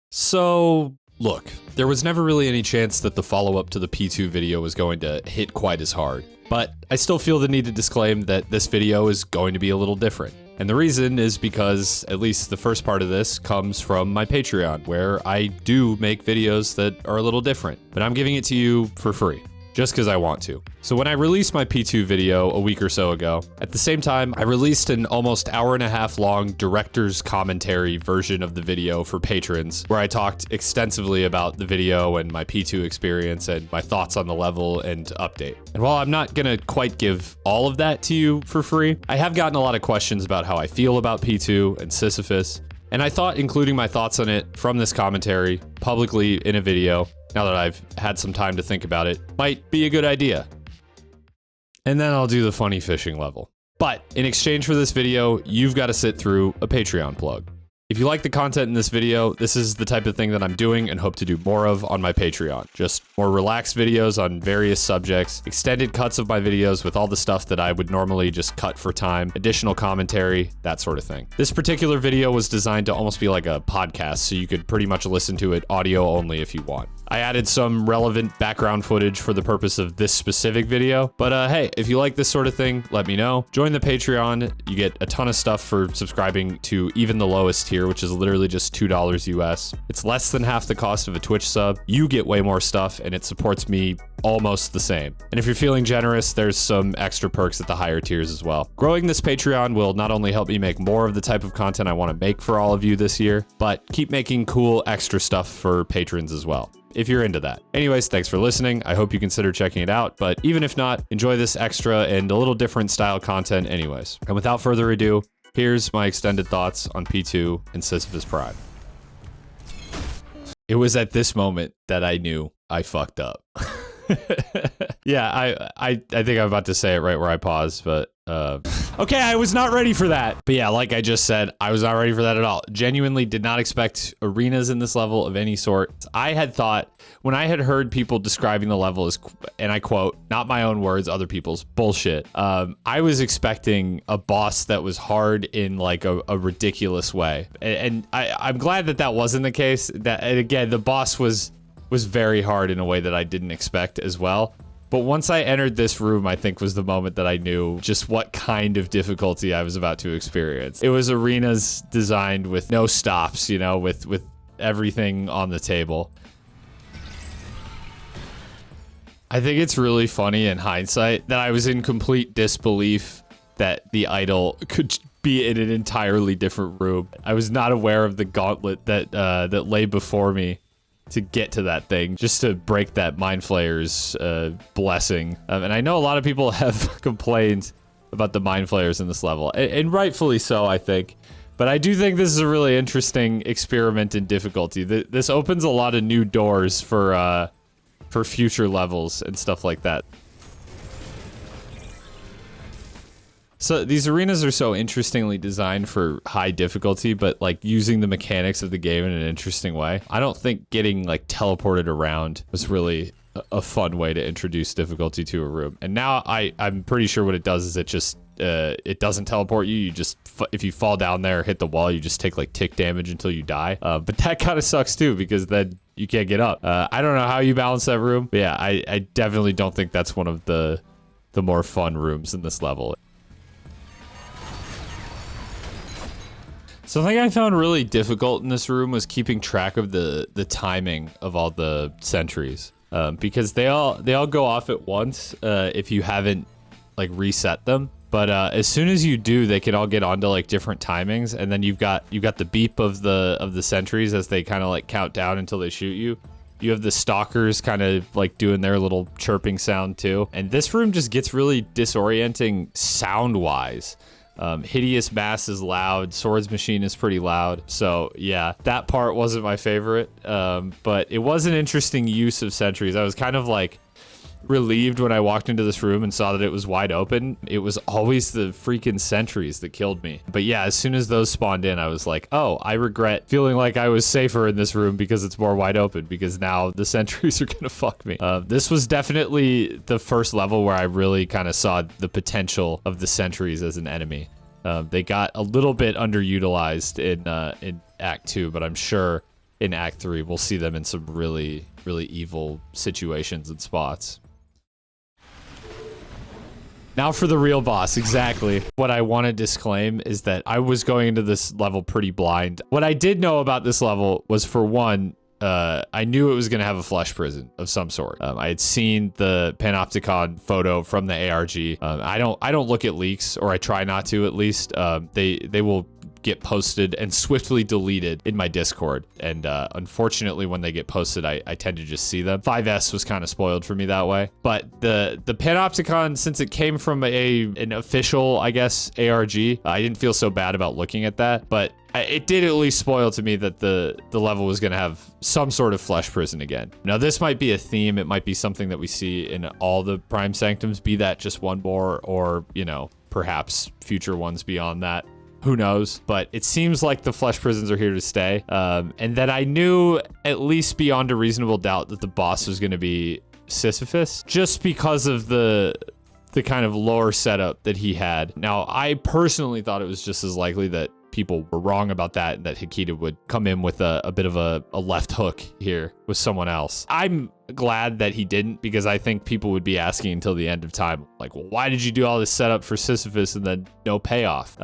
So, look, there was never really any chance that the follow-up to the P-2 video was going to hit quite as hard, but I still feel the need to disclaim that this video is going to be a little different. And the reason is because at least the first part of this comes from my Patreon, where I do make videos that are a little different, but I'm giving it to you for free. Just because I want to. So when I released my P-2 video a week or so ago, at the same time, I released an almost hour-and-a-half long director's commentary version of the video for patrons, where I talked extensively about the video and my P-2 experience and my thoughts on the level and update. And while I'm not gonna quite give all of that to you for free, I have gotten a lot of questions about how I feel about P-2 and Sisyphus, and I thought including my thoughts on it from this commentary publicly in a video, now that I've had some time to think about it, might be a good idea. And then I'll do the funny fishing level. But in exchange for this video, you've got to sit through a Patreon plug. If you like the content in this video, this is the type of thing that I'm doing and hope to do more of on my Patreon. Just more relaxed videos on various subjects, extended cuts of my videos with all the stuff that I would normally just cut for time, additional commentary, that sort of thing. This particular video was designed to almost be like a podcast, so you could pretty much listen to it audio only if you want. I added some relevant background footage for the purpose of this specific video, but hey, if you like this sort of thing, let me know. Join the Patreon. You get a ton of stuff for subscribing to even the lowest tier, which is literally just $2 US. It's less than half the cost of a Twitch sub. You get way more stuff, and it supports me almost the same. And if you're feeling generous, there's some extra perks at the higher tiers as well. Growing this Patreon will not only help me make more of the type of content I want to make for all of you this year, but keep making cool extra stuff for patrons as well, if you're into that. Anyways, thanks for listening. I hope you consider checking it out, but even if not, enjoy this extra and a little different style content anyways. And without further ado, here's my extended thoughts on P-2 and Sisyphus Prime. It was at this moment that I knew I fucked up. Yeah, I think I'm about to say it right where I paused, but okay, I was not ready for that. But yeah, like I just said, I was not ready for that at all. Genuinely did not expect arenas in this level of any sort. I had thought, when I had heard people describing the level as, and I quote, not my own words, other people's, bullshit. I was expecting a boss that was hard in like a ridiculous way. And I'm glad that that wasn't the case. That, and again, the boss was very hard in a way that I didn't expect as well. But once I entered this room, I think was the moment that I knew just what kind of difficulty I was about to experience. It was arenas designed with no stops, you know, with everything on the table. I think it's really funny in hindsight that I was in complete disbelief that the idol could be in an entirely different room. I was not aware of the gauntlet that lay before me to get to that thing, just to break that Mind Flayer's blessing. And I know a lot of people have complained about the Mind Flayers in this level, and rightfully so, I think. But I do think this is a really interesting experiment in difficulty. This opens a lot of new doors for future levels and stuff like that. So these arenas are so interestingly designed for high difficulty, but like using the mechanics of the game in an interesting way. I don't think getting like teleported around was really a fun way to introduce difficulty to a room. And now I'm pretty sure what it does is it just it doesn't teleport you. You just, if you fall down there or hit the wall, you just take like tick damage until you die. But that kind of sucks too, because then you can't get up. I don't know how you balance that room, but yeah, I definitely don't think that's one of the more fun rooms in this level. Something I found really difficult in this room was keeping track of the timing of all the sentries, because they all go off at once if you haven't like reset them. But as soon as you do, they can all get onto like different timings, and then you've got the beep of the sentries as they kind of like count down until they shoot you. You have the stalkers kind of like doing their little chirping sound too. And this room just gets really disorienting sound-wise. Hideous Mass is loud, Swords Machine is pretty loud, so yeah, that part wasn't my favorite, but it was an interesting use of sentries. I was kind of like relieved when I walked into this room and saw that it was wide open. It was always the freaking sentries that killed me. But yeah, as soon as those spawned in, I was like, oh, I regret feeling like I was safer in this room because it's more wide open, because now the sentries are gonna fuck me. This was definitely the first level where I really kind of saw the potential of the sentries as an enemy. They got a little bit underutilized in Act 2, but I'm sure in Act 3, we'll see them in some really, really evil situations and spots. Now for the real boss, exactly. What I want to disclaim is that I was going into this level pretty blind. What I did know about this level was, for one, I knew it was going to have a flesh prison of some sort. I had seen the Panopticon photo from the ARG. I don't look at leaks, or I try not to at least. They will get posted and swiftly deleted in my Discord. And unfortunately, when they get posted, I tend to just see them. 5S was kind of spoiled for me that way. But the Panopticon, since it came from an official, I guess, ARG, I didn't feel so bad about looking at that. But it did at least spoil to me that the level was going to have some sort of flesh prison again. Now, this might be a theme. It might be something that we see in all the Prime Sanctums, be that just one more, or, you know, perhaps future ones beyond that. Who knows? But it seems like the flesh prisons are here to stay. And that I knew, at least beyond a reasonable doubt, that the boss was going to be Sisyphus, just because of the kind of lore setup that he had. Now, I personally thought it was just as likely that people were wrong about that, and that Hikita would come in with a bit of a left hook here with someone else. I'm glad that he didn't, because I think people would be asking until the end of time, like, well, why did you do all this setup for Sisyphus and then no payoff?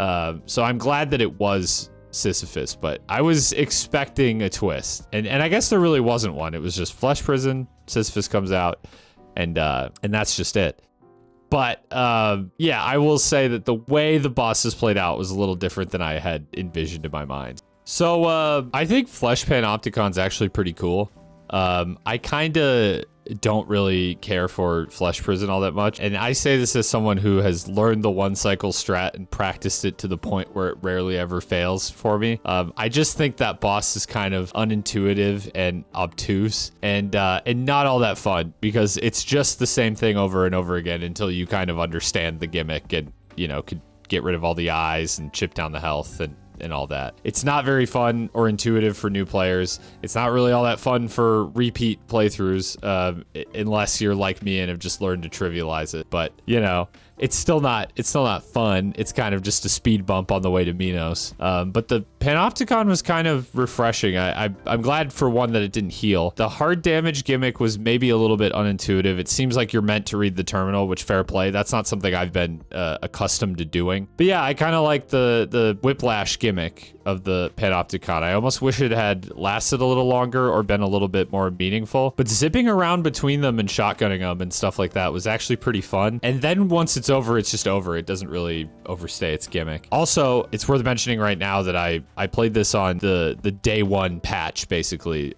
So I'm glad that it was Sisyphus, but I was expecting a twist, and I guess there really wasn't one. It was just flesh prison, Sisyphus comes out, and that's just it. But yeah, I will say that the way the bosses played out was a little different than I had envisioned in my mind. So I think Flesh Panopticon's actually pretty cool. I kind of don't really care for Flesh Prison all that much. And I say this as someone who has learned the one cycle strat and practiced it to the point where it rarely ever fails for me. I just think that boss is kind of unintuitive and obtuse, and not all that fun, because it's just the same thing over and over again until you kind of understand the gimmick and, you know, could get rid of all the eyes and chip down the health and all that. It's not very fun or intuitive for new players. It's not really all that fun for repeat playthroughs, unless you're like me and have just learned to trivialize it. But, you know, it's still not fun. It's kind of just a speed bump on the way to Minos. But the Panopticon was kind of refreshing. I'm glad, for one, that it didn't heal. The hard damage gimmick was maybe a little bit unintuitive. It seems like you're meant to read the terminal, which, fair play. That's not something I've been accustomed to doing. But yeah, I kind of like the whiplash gimmick of the Panopticon. I almost wish it had lasted a little longer or been a little bit more meaningful. But zipping around between them and shotgunning them and stuff like that was actually pretty fun. And then once it's over, it's just over. It doesn't really overstay its gimmick. Also, it's worth mentioning right now that I played this on the day one patch, basically.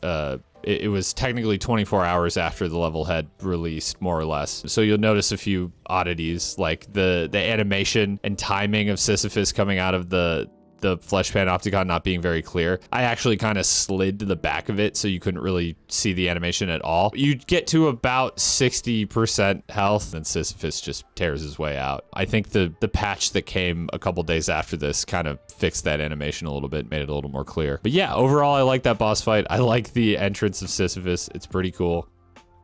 It was technically 24 hours after the level had released, more or less. So you'll notice a few oddities, like the animation and timing of Sisyphus coming out of the Flesh Panopticon not being very clear. I actually kind of slid to the back of it so you couldn't really see the animation at all. You get to about 60% health and Sisyphus just tears his way out. I think the patch that came a couple days after this kind of fixed that animation a little bit, made it a little more clear. But yeah, overall, I like that boss fight. I like the entrance of Sisyphus. It's pretty cool.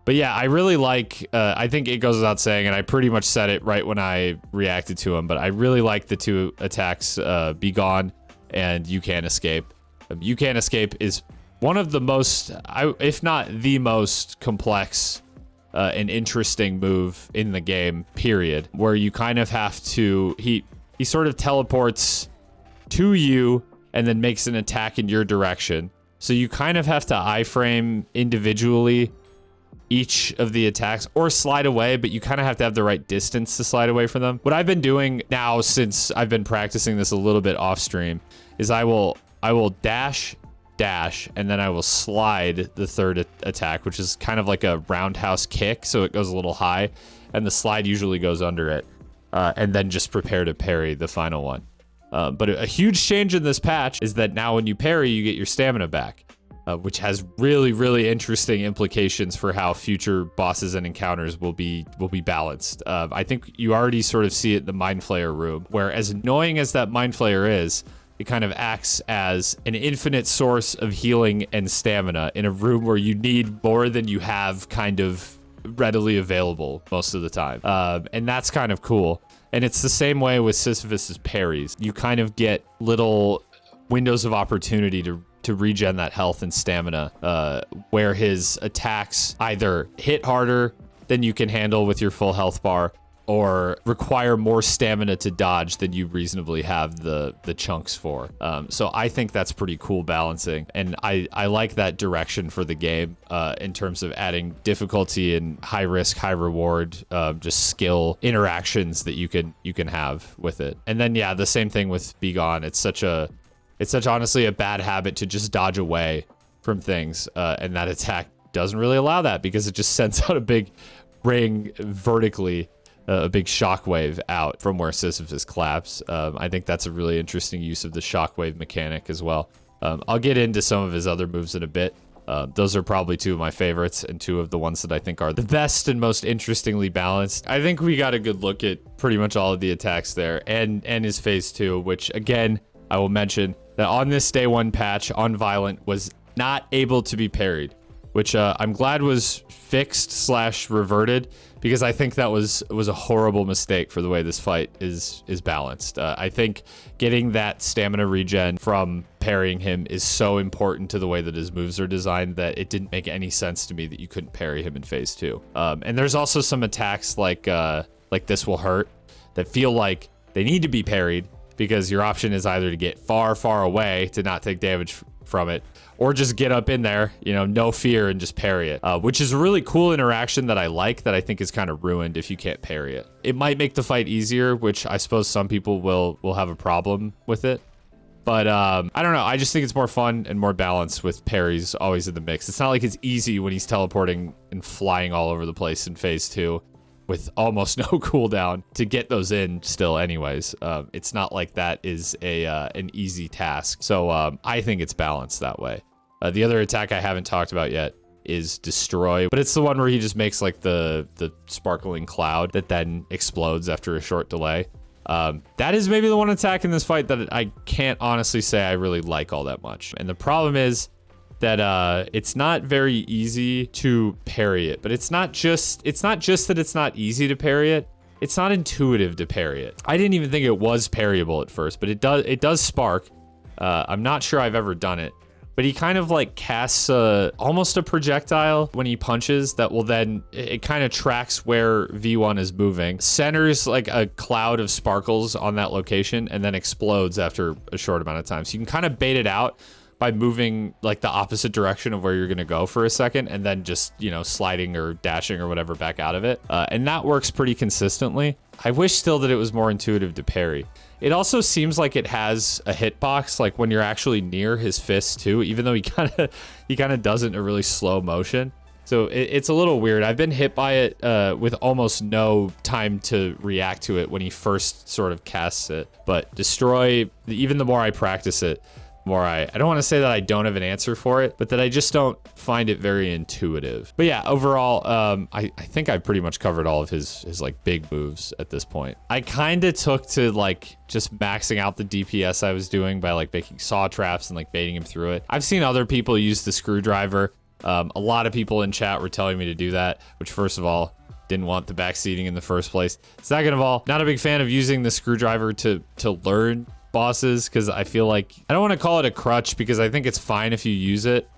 But yeah, I really like, I think it goes without saying, and I pretty much said it right when I reacted to him, but I really like the two attacks, Be Gone and You Can't Escape. You Can't Escape is one of the most, if not the most complex and interesting move in the game, period, where you kind of have to, he sort of teleports to you and then makes an attack in your direction. So you kind of have to iframe individually each of the attacks, or slide away, but you kind of have to have the right distance to slide away from them. What I've been doing now, since I've been practicing this a little bit off stream, is I will dash, and then I will slide the third attack, which is kind of like a roundhouse kick, so it goes a little high, and the slide usually goes under it, and then just prepare to parry the final one. But a huge change in this patch is that now when you parry, you get your stamina back. Which has really, really interesting implications for how future bosses and encounters will be balanced. I think you already sort of see it in the Mind Flayer room, where, as annoying as that Mind Flayer is, it kind of acts as an infinite source of healing and stamina in a room where you need more than you have kind of readily available most of the time. And that's kind of cool. And it's the same way with Sisyphus's parries. You kind of get little windows of opportunity to to regen that health and stamina, where his attacks either hit harder than you can handle with your full health bar, or require more stamina to dodge than you reasonably have the chunks for. So I think that's pretty cool balancing, and I like that direction for the game in terms of adding difficulty and high risk, high reward, just skill interactions that you can have with it. And then yeah, the same thing with Be Gone. It's such honestly a bad habit to just dodge away from things, and that attack doesn't really allow that because it just sends out a big ring vertically, a big shockwave out from where Sisyphus claps. I think that's a really interesting use of the shockwave mechanic as well. I'll get into some of his other moves in a bit. Those are probably two of my favorites and two of the ones that I think are the best and most interestingly balanced. I think we got a good look at pretty much all of the attacks there, and his phase 2, which again, I will mention that on this day 1 patch, on Violent was not able to be parried, which I'm glad was fixed / reverted, because I think that was a horrible mistake for the way this fight is balanced. I think getting that stamina regen from parrying him is so important to the way that his moves are designed that it didn't make any sense to me that you couldn't parry him in phase 2. And there's also some attacks like This Will Hurt that feel like they need to be parried, because your option is either to get far, far away to not take damage from it, or just get up in there, no fear, and just parry it, which is a really cool interaction that I like, that I think is kind of ruined if you can't parry it. It might make the fight easier, which I suppose some people will have a problem with it. But I don't know. I just think it's more fun and more balanced with parries always in the mix. It's not like it's easy when he's teleporting and flying all over the place in phase 2 with almost no cooldown to get those in still anyways. It's not like that is an easy task. So I think it's balanced that way. The other attack I haven't talked about yet is Destroy, but it's the one where he just makes like the sparkling cloud that then explodes after a short delay. That is maybe the one attack in this fight that I can't honestly say I really like all that much. And the problem is that it's not very easy to parry it, but it's not just that it's not easy to parry it. It's not intuitive to parry it. I didn't even think it was parryable at first, but it does spark. I'm not sure I've ever done it, but he kind of like casts almost a projectile when he punches that will then, it kind of tracks where V1 is moving, centers like a cloud of sparkles on that location, and then explodes after a short amount of time. So you can kind of bait it out by moving like the opposite direction of where you're gonna go for a second, and then just, sliding or dashing or whatever back out of it. And that works pretty consistently. I wish still that it was more intuitive to parry. It also seems like it has a hitbox, like when you're actually near his fist too, even though he kind of does it in a really slow motion. So it's a little weird. I've been hit by it with almost no time to react to it when he first sort of casts it. But Destroy, even the more I practice it, more I don't want to say that I don't have an answer for it, but that I just don't find it very intuitive. But yeah, overall, I think I've pretty much covered all of his like big moves at this point. I kind of took to like just maxing out the DPS I was doing by like making saw traps and like baiting him through it. I've seen other people use the screwdriver. A lot of people in chat were telling me to do that, which first of all, didn't want the backseating in the first place. Second of all, not a big fan of using the screwdriver to learn bosses, because I feel like, I don't want to call it a crutch because I think it's fine if you use it,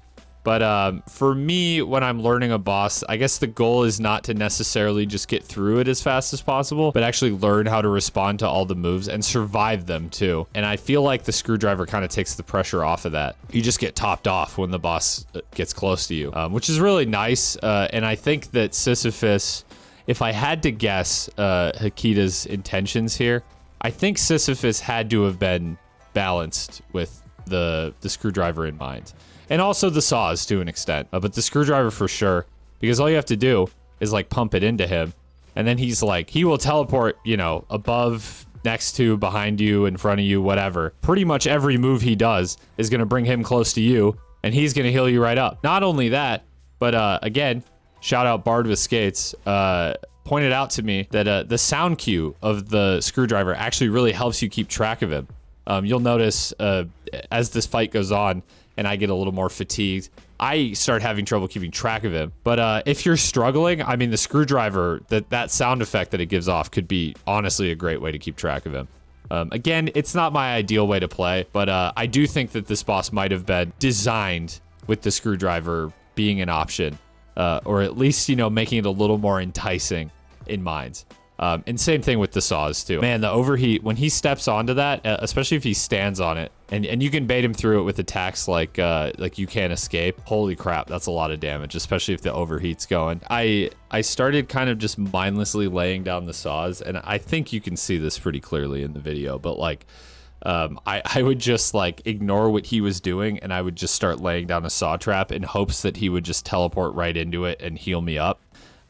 but for me, when I'm learning a boss, I guess the goal is not to necessarily just get through it as fast as possible, but actually learn how to respond to all the moves and survive them too. And I feel like the screwdriver kind of takes the pressure off of that. You just get topped off when the boss gets close to you, which is really nice. And I think that Sisyphus, if I had to guess Hakita's intentions here, I think Sisyphus had to have been balanced with the screwdriver in mind. And also the saws to an extent, but the screwdriver for sure, because all you have to do is like pump it into him, and then he's like, he will teleport, above, next to, behind you, in front of you, whatever. Pretty much every move he does is going to bring him close to you, and he's going to heal you right up. Not only that, but again, shout out Bard with Skates, pointed out to me that the sound cue of the screwdriver actually really helps you keep track of him. You'll notice as this fight goes on and I get a little more fatigued, I start having trouble keeping track of him. But if you're struggling, I mean, the screwdriver, that sound effect that it gives off could be honestly a great way to keep track of him. Again, it's not my ideal way to play, but I do think that this boss might have been designed with the screwdriver being an option, or at least, you know, making it a little more enticing in mind. And same thing with the saws too. Man, the overheat, when he steps onto that, especially if he stands on it, and you can bait him through it with attacks like you can't escape. Holy crap, that's a lot of damage, especially if the overheat's going. I started kind of just mindlessly laying down the saws, and I think you can see this pretty clearly in the video, but like, I would just like ignore what he was doing, and I would just start laying down a saw trap in hopes that he would just teleport right into it and heal me up.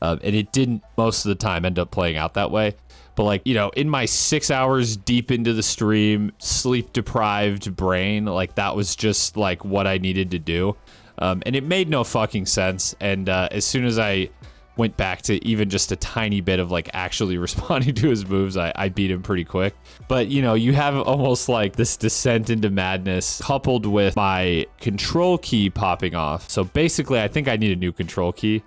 And it didn't most of the time end up playing out that way. But like, you know, in my 6 hours deep into the stream, sleep deprived brain, like that was just like what I needed to do. And it made no fucking sense. And as soon as I went back to even just a tiny bit of like actually responding to his moves, I beat him pretty quick. But you know, you have almost like this descent into madness coupled with my control key popping off. So basically I think I need a new control key.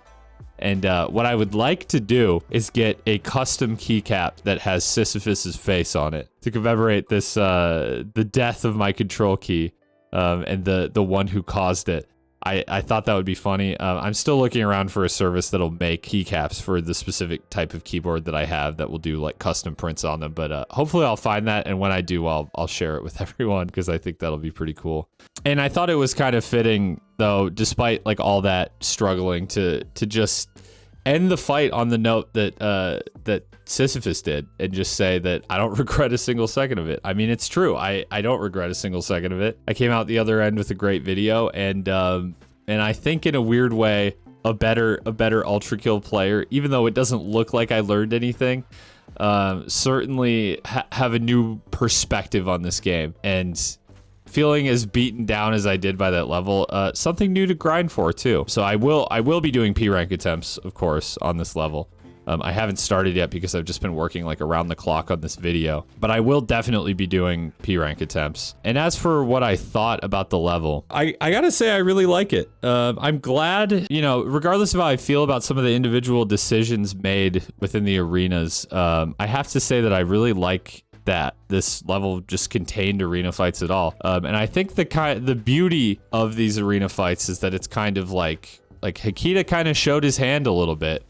And what I would like to do is get a custom keycap that has Sisyphus's face on it to commemorate this, the death of my control key, and the one who caused it. I thought that would be funny. I'm still looking around for a service that'll make keycaps for the specific type of keyboard that I have that will do like custom prints on them. But hopefully I'll find that, and when I do, I'll share it with everyone because I think that'll be pretty cool. And I thought it was kind of fitting, though, despite like all that struggling, to just end the fight on the note that that Sisyphus did, and just say that I don't regret a single second of it. I mean, it's true. I don't regret a single second of it. I came out the other end with a great video, and I think in a weird way, a better Ultrakill player, even though it doesn't look like I learned anything. Certainly have a new perspective on this game, and feeling as beaten down as I did by that level, something new to grind for too. So I will be doing P rank attempts, of course, on this level. I haven't started yet because I've just been working like around the clock on this video, but I will definitely be doing P rank attempts. And as for what I thought about the level, I gotta say I really like it. I'm glad, you know, regardless of how I feel about some of the individual decisions made within the arenas, I have to say that I really like that this level just contained arena fights at all. And I think the beauty of these arena fights is that it's kind of like Hikita kind of showed his hand a little bit.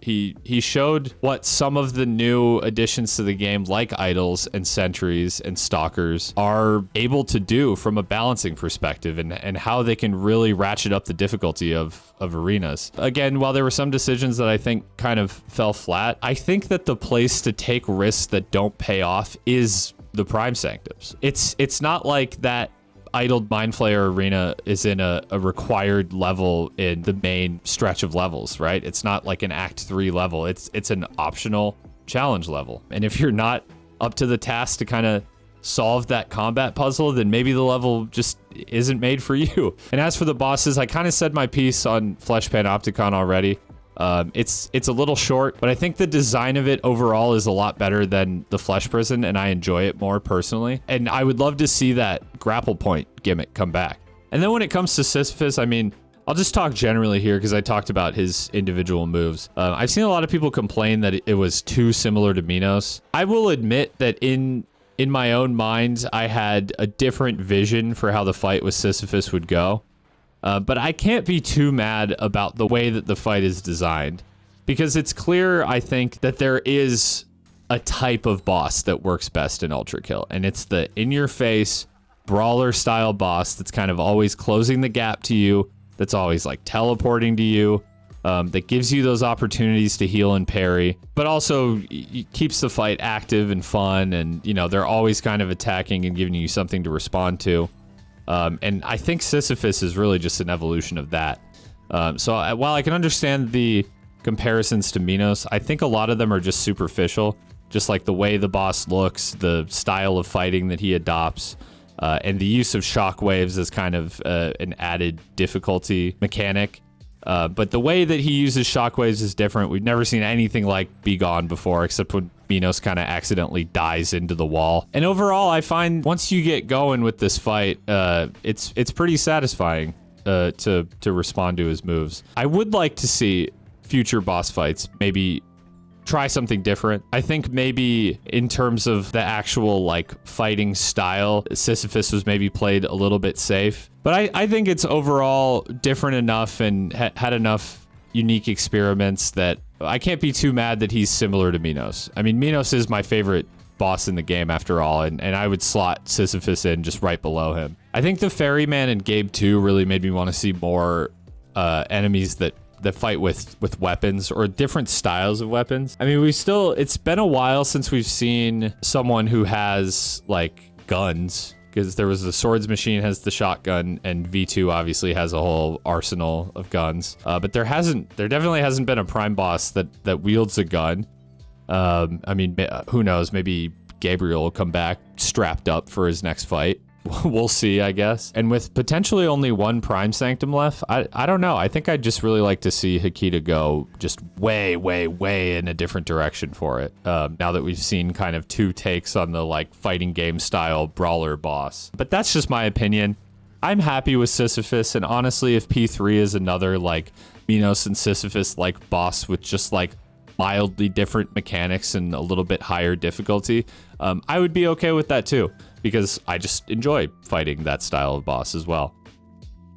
He showed what some of the new additions to the game, like idols and sentries and stalkers, are able to do from a balancing perspective, and how they can really ratchet up the difficulty of arenas. Again, while there were some decisions that I think kind of fell flat, I think that the place to take risks that don't pay off is the Prime Sanctums. It's not like that idled Mind Flayer arena is in a required level in the main stretch of levels, right? It's not like an Act 3 level. It's an optional challenge level. And if you're not up to the task to kind of solve that combat puzzle, then maybe the level just isn't made for you. And as for the bosses, I kind of said my piece on Flesh Panopticon already. It's a little short, but I think the design of it overall is a lot better than the Flesh Prison, and I enjoy it more personally. And I would love to see that grapple point gimmick come back. And then when it comes to Sisyphus, I mean, I'll just talk generally here because I talked about his individual moves. I've seen a lot of people complain that it was too similar to Minos. I will admit that in my own mind, I had a different vision for how the fight with Sisyphus would go. But I can't be too mad about the way that the fight is designed, because it's clear, I think, that there is a type of boss that works best in Ultrakill, and it's the in-your-face, brawler-style boss that's kind of always closing the gap to you, that's always like teleporting to you, that gives you those opportunities to heal and parry, but also keeps the fight active and fun, and, you know, they're always kind of attacking and giving you something to respond to. And I think Sisyphus is really just an evolution of that. So while I can understand the comparisons to Minos, I think a lot of them are just superficial, just like the way the boss looks, the style of fighting that he adopts, and the use of shockwaves as kind of an added difficulty mechanic. But the way that he uses shockwaves is different. We've never seen anything like Be Gone before, except when Minos kind of accidentally dies into the wall. And overall, I find once you get going with this fight, it's pretty satisfying to respond to his moves. I would like to see future boss fights maybe try something different. I think maybe in terms of the actual like fighting style, Sisyphus was maybe played a little bit safe. But I think it's overall different enough and had enough unique experiments that I can't be too mad that he's similar to Minos. I mean, Minos is my favorite boss in the game after all, and I would slot Sisyphus in just right below him. I think the Ferryman in Game 2 really made me want to see more enemies that fight with weapons or different styles of weapons. I mean, it's been a while since we've seen someone who has like guns, because there was the swords machine has the shotgun, and V2 obviously has a whole arsenal of guns. But there definitely hasn't been a prime boss that wields a gun. I mean, who knows? Maybe Gabriel will come back strapped up for his next fight. We'll see, I guess. And with potentially only one Prime Sanctum left, I don't know. I think I'd just really like to see Hikita go just way, way, way in a different direction for it. Now that we've seen kind of two takes on the like fighting game style brawler boss. But that's just my opinion. I'm happy with Sisyphus, and honestly, if P3 is another like Minos and Sisyphus like boss with just like mildly different mechanics and a little bit higher difficulty, I would be okay with that too, because I just enjoy fighting that style of boss as well.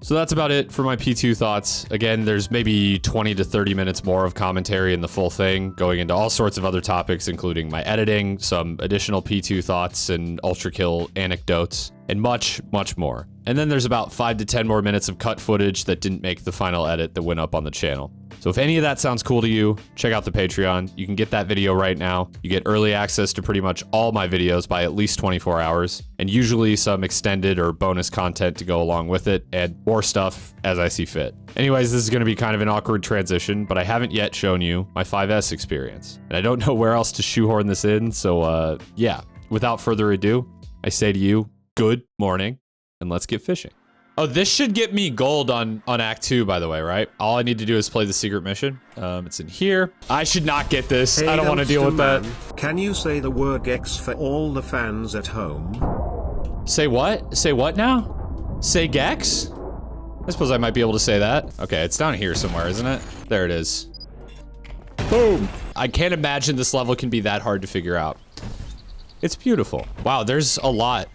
So that's about it for my P2 thoughts. Again, there's maybe 20 to 30 minutes more of commentary in the full thing, going into all sorts of other topics, including my editing, some additional P2 thoughts and Ultrakill anecdotes, and much, much more. And then there's about 5 to 10 more minutes of cut footage that didn't make the final edit that went up on the channel. So if any of that sounds cool to you, check out the Patreon. You can get that video right now. You get early access to pretty much all my videos by at least 24 hours, and usually some extended or bonus content to go along with it, and more stuff as I see fit. Anyways, this is going to be kind of an awkward transition, but I haven't yet shown you my 5S experience. And I don't know where else to shoehorn this in, so yeah, without further ado, I say to you, good morning, and let's get fishing. Oh, this should get me gold on Act 2, by the way, right? All I need to do is play the secret mission. It's in here. I should not get this. Hey, I don't want to deal with that. Can you say the word Gex for all the fans at home? Say what? Say what now? Say Gex? I suppose I might be able to say that. Okay, it's down here somewhere, isn't it? There it is. Boom! I can't imagine this level can be that hard to figure out. It's beautiful. Wow, there's a lot.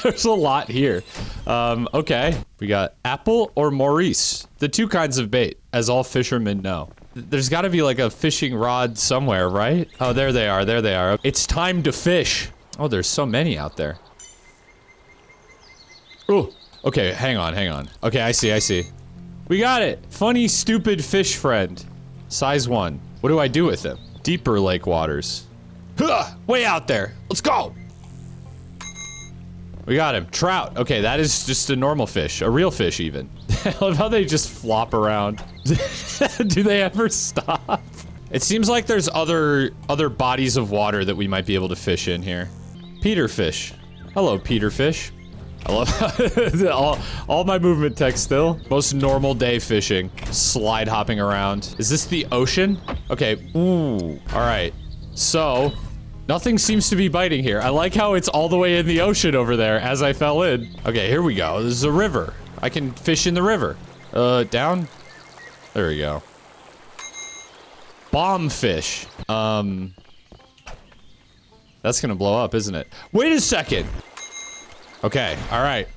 There's a lot here. Okay. We got apple or Maurice. The two kinds of bait, as all fishermen know. There's got to be like a fishing rod somewhere, right? Oh, there they are. There they are. It's time to fish. Oh, there's so many out there. Oh, okay. Hang on, hang on. Okay, I see, I see. We got it. Funny, stupid fish friend. Size 1. What do I do with him? Deeper lake waters. Huh, way out there. Let's go. We got him. Trout. Okay, that is just a normal fish. A real fish, even. I love how they just flop around. Do they ever stop? It seems like there's other bodies of water that we might be able to fish in here. Peterfish. Hello, Peterfish. I love all my movement text still. Most normal day fishing. Slide hopping around. Is this the ocean? Okay. Ooh. All right. So... nothing seems to be biting here. I like how it's all the way in the ocean over there as I fell in. Okay, here we go. This is a river. I can fish in the river. Down? There we go. Bomb fish. That's gonna blow up, isn't it? Wait a second. Okay, all right.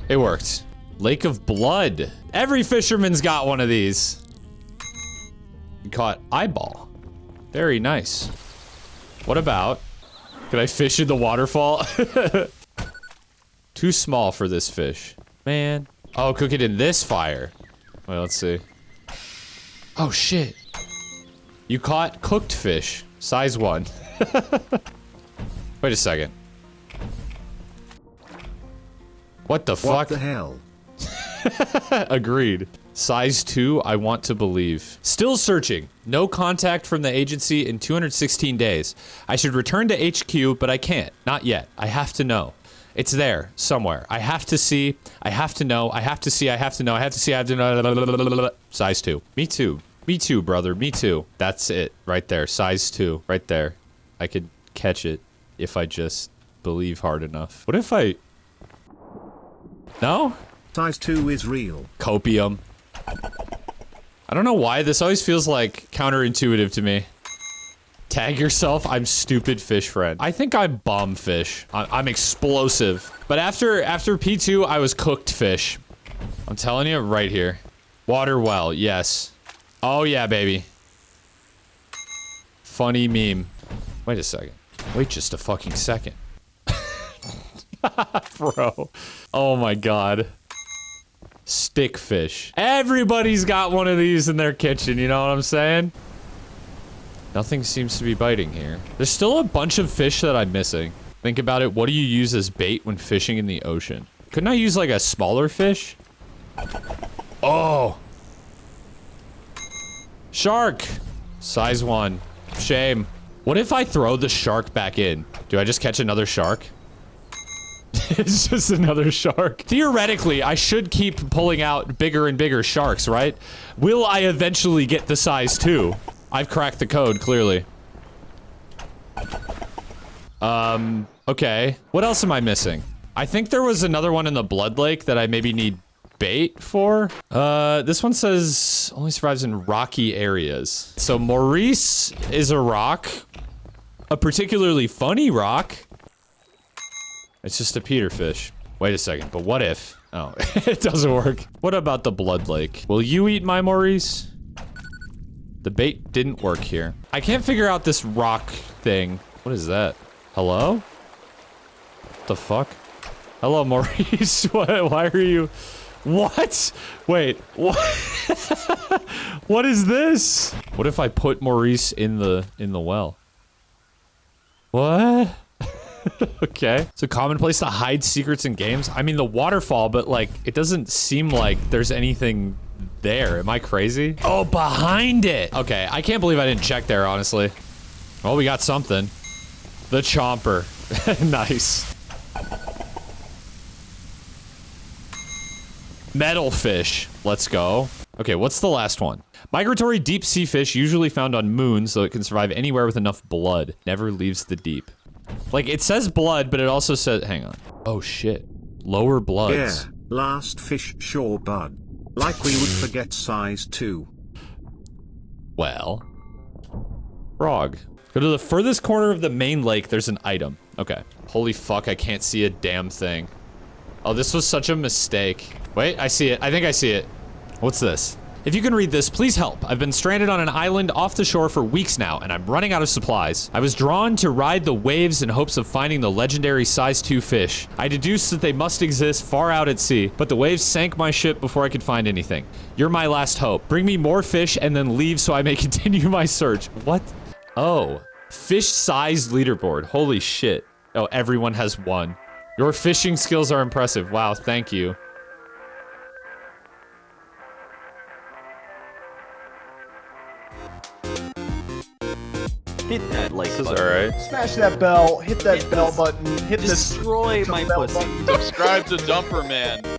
It worked. Lake of Blood. Every fisherman's got one of these. We caught eyeball. Very nice. What about, can I fish in the waterfall? Too small for this fish. Man. Oh, cook it in this fire. Wait, let's see. Oh, shit. You caught cooked fish. Size 1. Wait a second. What the fuck? What the hell? Agreed. Size 2, I want to believe. Still searching. No contact from the agency in 216 days. I should return to HQ, but I can't. Not yet. I have to know. It's there, somewhere. I have to see. I have to know. I have to see. I have to know. I have to see. I have to know. Size 2. Me too. Me too, brother. Me too. That's it. Right there. Size 2. Right there. I could catch it if I just believe hard enough. What if I... No? Size 2 is real. Copium. I don't know why, this always feels like counterintuitive to me. Tag yourself. I'm stupid fish friend. I think I'm bomb fish. I'm explosive. But after P2, I was cooked fish. I'm telling you right here. Water well. Yes. Oh yeah, baby. Funny meme. Wait a second. Wait just a fucking second. Bro. Oh my god. Stick fish. Everybody's got one of these in their kitchen, you know what I'm saying? Nothing seems to be biting here. There's still a bunch of fish that I'm missing. Think about it, what do you use as bait when fishing in the ocean? Couldn't I use like a smaller fish? Oh! Shark! Size 1. Shame. What if I throw the shark back in? Do I just catch another shark? It's just another shark. Theoretically, I should keep pulling out bigger and bigger sharks, right? Will I eventually get the size 2? I've cracked the code, clearly. Okay. What else am I missing? I think there was another one in the Blood Lake that I maybe need bait for. This one says only survives in rocky areas. So Maurice is a rock. A particularly funny rock. It's just a peterfish. Wait a second, but what if? Oh, it doesn't work. What about the Blood Lake? Will you eat my Maurice? The bait didn't work here. I can't figure out this rock thing. What is that? Hello? What the fuck? Hello, Maurice. Why are you... What? Wait, what? What is this? What if I put Maurice in the well? What? Okay. It's a common place to hide secrets in games. I mean, the waterfall, but like, it doesn't seem like there's anything there. Am I crazy? Oh, behind it. Okay, I can't believe I didn't check there, honestly. Well, we got something. The chomper. Nice. Metal fish. Let's go. Okay, what's the last one? Migratory deep sea fish usually found on moons, so it can survive anywhere with enough blood. Never leaves the deep. Like, it says blood, but it also says... Hang on. Oh, shit. Lower bloods. Yeah, last fish sure bud. Like we would forget size 2. Well. Frog. Go to the furthest corner of the main lake, there's an item. Okay. Holy fuck, I can't see a damn thing. Oh, this was such a mistake. Wait, I see it. I think I see it. What's this? If you can read this, please help. I've been stranded on an island off the shore for weeks now, and I'm running out of supplies. I was drawn to ride the waves in hopes of finding the legendary size 2 fish. I deduced that they must exist far out at sea, but the waves sank my ship before I could find anything. You're my last hope. Bring me more fish and then leave so I may continue my search. What? Oh. Fish-sized leaderboard. Holy shit. Oh, everyone has one. Your fishing skills are impressive. Wow, thank you. Hit that like This is button. alright. Smash that bell, hit that bell button, hit this Destroy my bell pussy. button. Subscribe to Dumper Man.